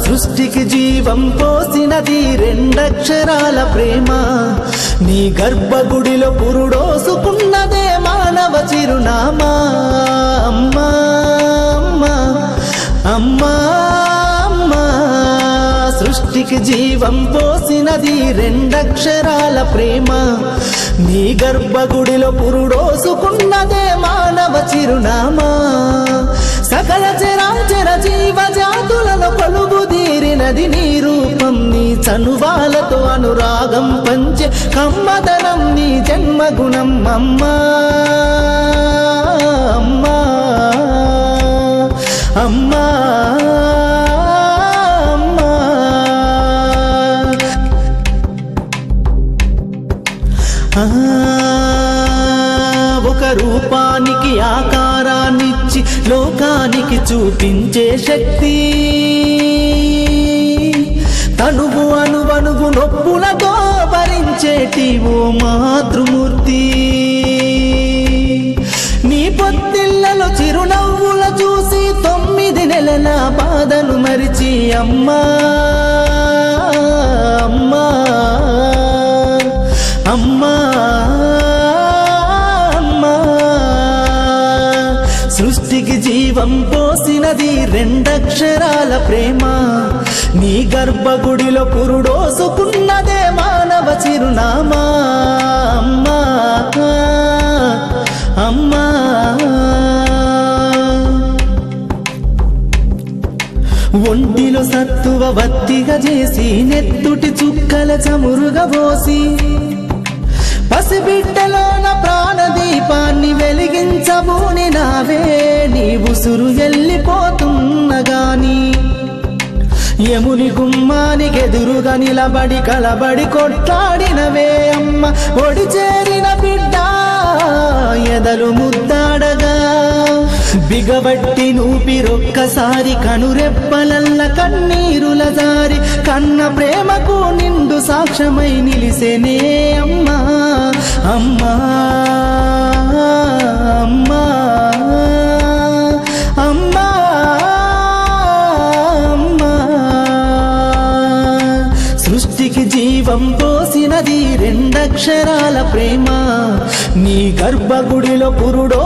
సృష్టికి జీవం పోసినది రెండక్షరాల ప్రేమ. నీ గర్భగుడిలో పురుడోసుకున్నదే మానవ చిరునామా. అమ్మా అమ్మా అమ్మా అమ్మా, సృష్టికి జీవం పోసినది రెండక్షరాల ప్రేమ. నీ గర్భగుడిలో పురుడోసుకున్నదే మానవ చిరునామా. సకల చరాచర జీవ జాతులలో కొలువుదీరినది నీ రూపం. నీ చనువాలతో అనురాగం పంచే కమ్మదనం నీ జన్మగుణం. అమ్మా అమ్మా అమ్మా ఒక రూపానికి ఆకారాన్నిచ్చి లోకానికి చూపించే శక్తి. తనువు అనువనువు నొప్పులతో భరించేటి ఓ మాతృమూర్తి. నీ పొత్తిళ్లలో చిరునవ్వుల చూసి 9 నెలల బాధను మరిచి అమ్మా అమ్మా అమ్మా అమ్మా, సృష్టికి జీవం పోసినది రెండక్షరాల ప్రేమ. నీ గర్భగుడిలో పురుడోసుకున్నదే మానవ చిరునామా. అమ్మా అమ్మా, ఒంటిలో సత్తువ వత్తిగా చేసి నెత్తుటి చుక్కల చమురుగా పోసి పసిబిడ్డలోన ప్రాణదీపాన్ని వెలిగించబూని నావే. నీ ఉసురు వెళ్ళిపోతున్నగాని యముని గుమ్మానికి ఎదురుగా నిలబడి కలబడి కొట్లాడినవే అమ్మ. ఒడి చేరిన బిడ్డ ఎదలు ముద్దాడగా బిగబట్టి నూపిరొక్కసారి కనురెప్పలల్ల కన్నీరుల జారి కన్న ప్రేమకు నిండు సాక్ష్యమై నిలిసేనే అమ్మా అమ్మా అమ్మా అమ్మా అమ్మా, సృష్టికి జీవం పోసినది రెండక్షరాల ప్రేమ. నీ గర్భగుడిలో పురుడో